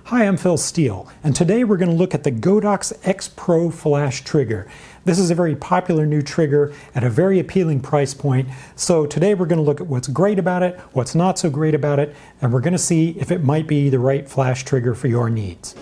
Hi, I'm Phil Steele, and today we're going to look at the Godox XPro flash trigger. This is a very popular new trigger at a very appealing price point, so today we're going to look at what's great about it, what's not so great about it, and we're going to see if it might be the right flash trigger for your needs.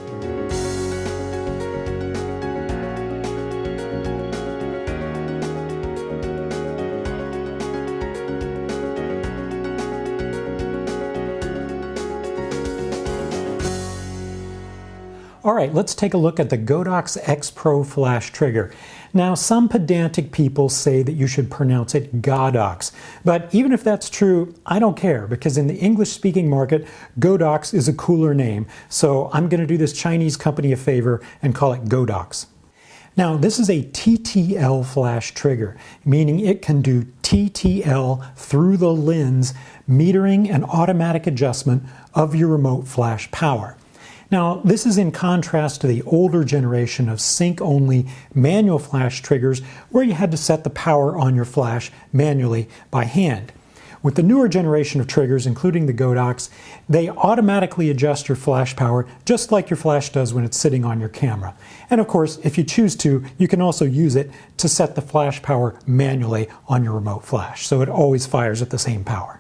Alright, let's take a look at the Godox XPro flash trigger. Now, some pedantic people say that you should pronounce it Godox, but even if that's true, I don't care, because in the English-speaking market, Godox is a cooler name, so I'm going to do this Chinese company a favor and call it Godox. Now, this is a TTL flash trigger, meaning it can do TTL through the lens, metering and automatic adjustment of your remote flash power. Now, this is in contrast to the older generation of sync-only manual flash triggers where you had to set the power on your flash manually by hand. With the newer generation of triggers, including the Godox, they automatically adjust your flash power just like your flash does when it's sitting on your camera. And of course, if you choose to, you can also use it to set the flash power manually on your remote flash, so it always fires at the same power.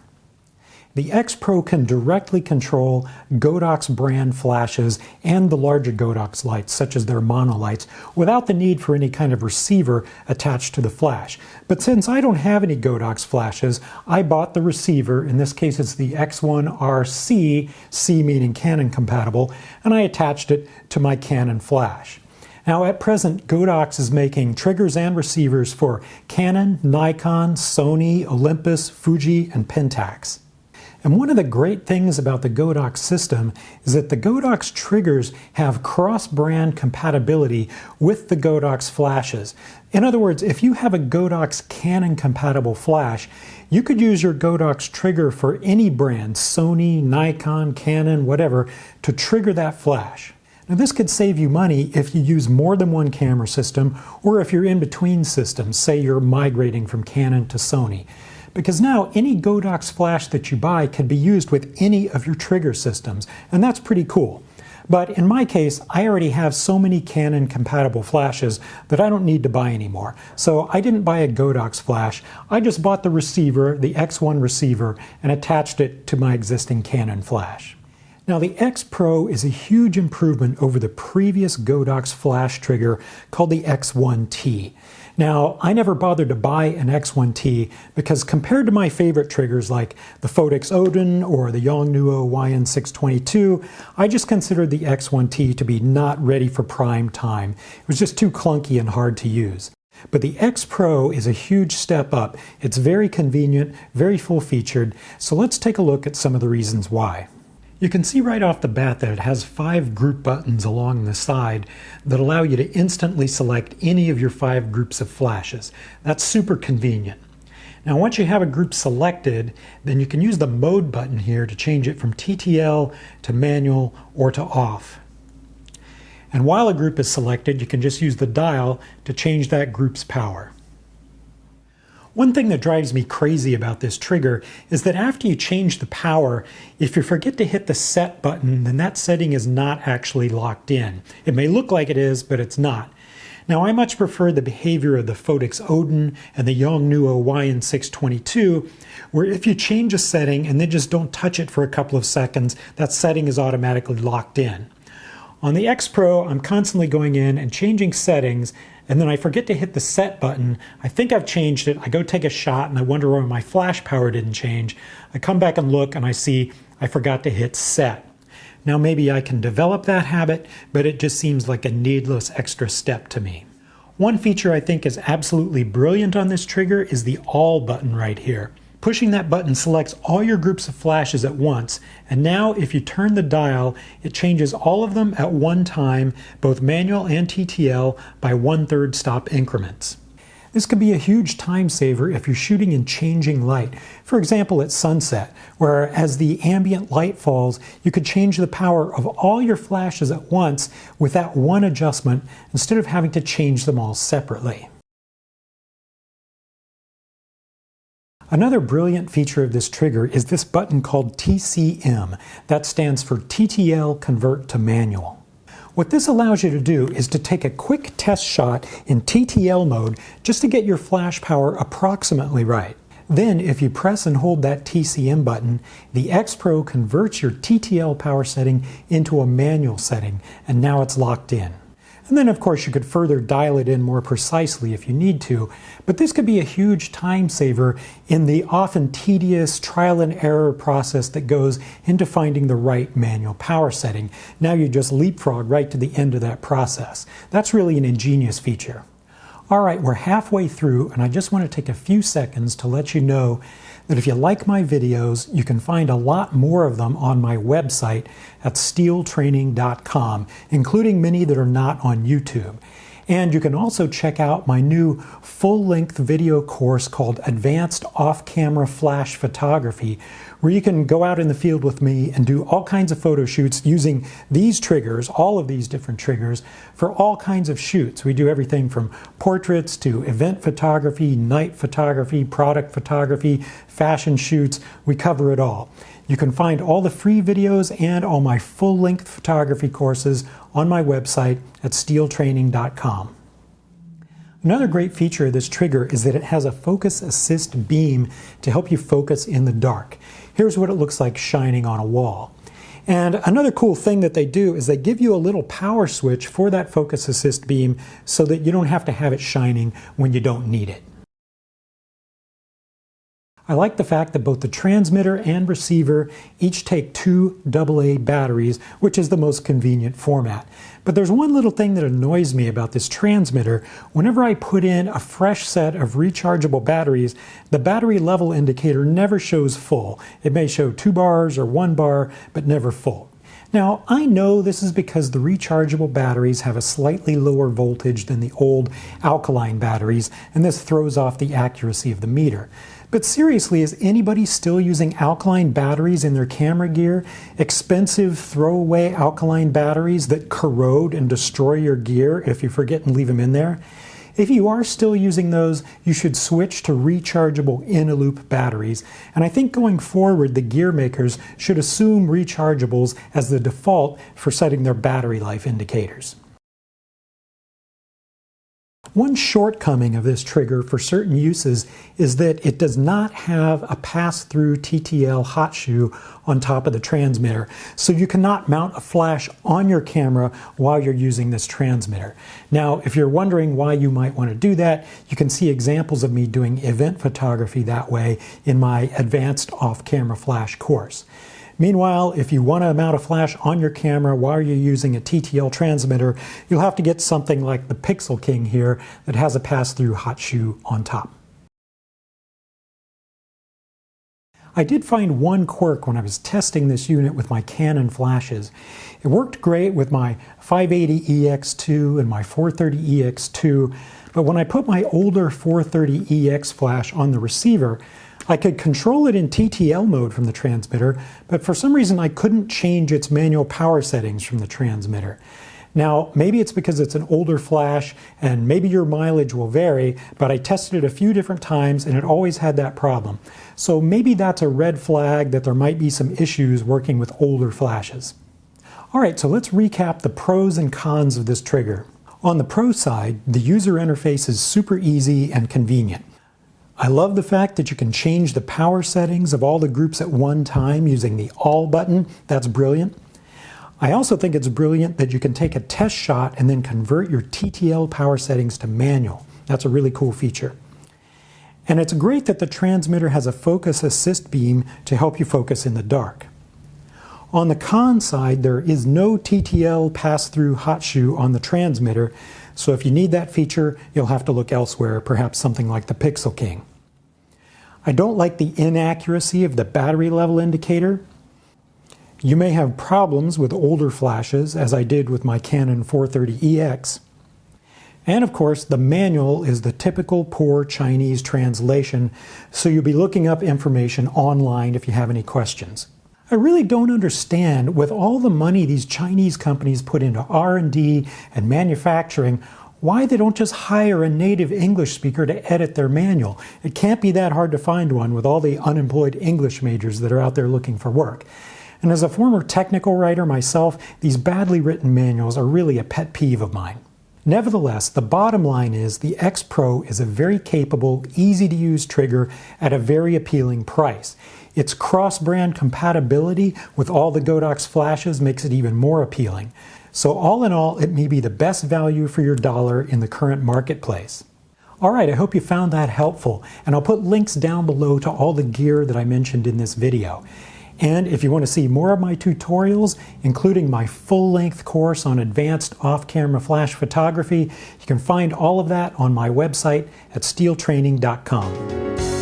The XPro can directly control Godox brand flashes and the larger Godox lights, such as their monolights, without the need for any kind of receiver attached to the flash. But since I don't have any Godox flashes, I bought the receiver, in this case it's the X1RC, C meaning Canon compatible, and I attached it to my Canon flash. Now at present, Godox is making triggers and receivers for Canon, Nikon, Sony, Olympus, Fuji, and Pentax. And one of the great things about the Godox system is that the Godox triggers have cross-brand compatibility with the Godox flashes. In other words, if you have a Godox Canon-compatible flash, you could use your Godox trigger for any brand, Sony, Nikon, Canon, whatever, to trigger that flash. Now this could save you money if you use more than one camera system, or if you're in between systems, say you're migrating from Canon to Sony. Because now any Godox flash that you buy can be used with any of your trigger systems, and that's pretty cool. But in my case, I already have so many Canon compatible flashes that I don't need to buy anymore. So I didn't buy a Godox flash, I just bought the receiver, the X1 receiver, and attached it to my existing Canon flash. Now the XPro is a huge improvement over the previous Godox flash trigger called the X1T. Now, I never bothered to buy an X1T because compared to my favorite triggers like the Godox Odin or the Yongnuo YN622, I just considered the X1T to be not ready for prime time. It was just too clunky and hard to use. But the XPro is a huge step up. It's very convenient, very full-featured, so let's take a look at some of the reasons why. You can see right off the bat that it has 5 group buttons along the side that allow you to instantly select any of your 5 groups of flashes. That's super convenient. Now once you have a group selected, then you can use the mode button here to change it from TTL to manual or to off. And while a group is selected, you can just use the dial to change that group's power. One thing that drives me crazy about this trigger is that after you change the power, if you forget to hit the set button, then that setting is not actually locked in. It may look like it is, but it's not. Now, I much prefer the behavior of the Godox Odin and the Yongnuo YN622, where if you change a setting and then just don't touch it for a couple of seconds, that setting is automatically locked in. On the XPro, I'm constantly going in and changing settings, and then I forget to hit the set button. I think I've changed it. I go take a shot and I wonder why my flash power didn't change. I come back and look and I see I forgot to hit set. Now maybe I can develop that habit, but it just seems like a needless extra step to me. One feature I think is absolutely brilliant on this trigger is the all button right here. Pushing that button selects all your groups of flashes at once, and now if you turn the dial, it changes all of them at one time, both manual and TTL, by 1/3 stop increments. This could be a huge time saver if you're shooting in changing light. For example, at sunset, where as the ambient light falls, you could change the power of all your flashes at once with that one adjustment instead of having to change them all separately. Another brilliant feature of this trigger is this button called TCM. That stands for TTL Convert to Manual. What this allows you to do is to take a quick test shot in TTL mode just to get your flash power approximately right. Then, if you press and hold that TCM button, the XPro converts your TTL power setting into a manual setting, and now it's locked in. And then, of course, you could further dial it in more precisely if you need to, but this could be a huge time saver in the often tedious trial and error process that goes into finding the right manual power setting. Now you just leapfrog right to the end of that process. That's really an ingenious feature. All right, we're halfway through, and I just want to take a few seconds to let you know that if you like my videos, you can find a lot more of them on my website at steeltraining.com, including many that are not on YouTube. And you can also check out my new full-length video course called Advanced Off-Camera Flash Photography, where you can go out in the field with me and do all kinds of photo shoots using these triggers, all of these different triggers, for all kinds of shoots. We do everything from portraits to event photography, night photography, product photography, fashion shoots. We cover it all. You can find all the free videos and all my full-length photography courses on my website at steeltraining.com. Another great feature of this trigger is that it has a focus assist beam to help you focus in the dark. Here's what it looks like shining on a wall. And another cool thing that they do is they give you a little power switch for that focus assist beam so that you don't have to have it shining when you don't need it. I like the fact that both the transmitter and receiver each take two AA batteries, which is the most convenient format. But there's one little thing that annoys me about this transmitter. Whenever I put in a fresh set of rechargeable batteries, the battery level indicator never shows full. It may show 2 bars or 1 bar, but never full. Now, I know this is because the rechargeable batteries have a slightly lower voltage than the old alkaline batteries, and this throws off the accuracy of the meter. But seriously, is anybody still using alkaline batteries in their camera gear? Expensive throwaway alkaline batteries that corrode and destroy your gear if you forget and leave them in there? If you are still using those, you should switch to rechargeable in-a-loop batteries. And I think going forward, the gear makers should assume rechargeables as the default for setting their battery life indicators. One shortcoming of this trigger for certain uses is that it does not have a pass-through TTL Hotshoe on top of the transmitter, so you cannot mount a flash on your camera while you're using this transmitter. Now, if you're wondering why you might want to do that, you can see examples of me doing event photography that way in my Advanced Off-Camera Flash course. Meanwhile, if you want to mount a flash on your camera while you're using a TTL transmitter, you'll have to get something like the Pixel King here that has a pass-through Hotshoe on top. I did find one quirk when I was testing this unit with my Canon flashes. It worked great with my 580EX2 and my 430EX2, but when I put my older 430EX flash on the receiver, I could control it in TTL mode from the transmitter, but for some reason I couldn't change its manual power settings from the transmitter. Now, maybe it's because it's an older flash and maybe your mileage will vary, but I tested it a few different times and it always had that problem. So maybe that's a red flag that there might be some issues working with older flashes. All right, so let's recap the pros and cons of this trigger. On the pro side, the user interface is super easy and convenient. I love the fact that you can change the power settings of all the groups at one time using the All button. That's brilliant. I also think it's brilliant that you can take a test shot and then convert your TTL power settings to manual. That's a really cool feature. And it's great that the transmitter has a focus assist beam to help you focus in the dark. On the con side, there is no TTL pass-through Hotshoe on the transmitter, so if you need that feature, you'll have to look elsewhere, perhaps something like the Pixel King. I don't like the inaccuracy of the battery level indicator. You may have problems with older flashes, as I did with my Canon 430EX. And of course, the manual is the typical poor Chinese translation, so you'll be looking up information online if you have any questions. I really don't understand, with all the money these Chinese companies put into R&D and manufacturing, why they don't just hire a native English speaker to edit their manual. It can't be that hard to find one with all the unemployed English majors that are out there looking for work. And as a former technical writer myself, these badly written manuals are really a pet peeve of mine. Nevertheless, the bottom line is the XPro is a very capable, easy-to-use trigger at a very appealing price. Its cross-brand compatibility with all the Godox flashes makes it even more appealing. So all in all, it may be the best value for your dollar in the current marketplace. Alright, I hope you found that helpful, and I'll put links down below to all the gear that I mentioned in this video. And if you want to see more of my tutorials, including my full-length course on advanced off-camera flash photography, you can find all of that on my website at steeltraining.com.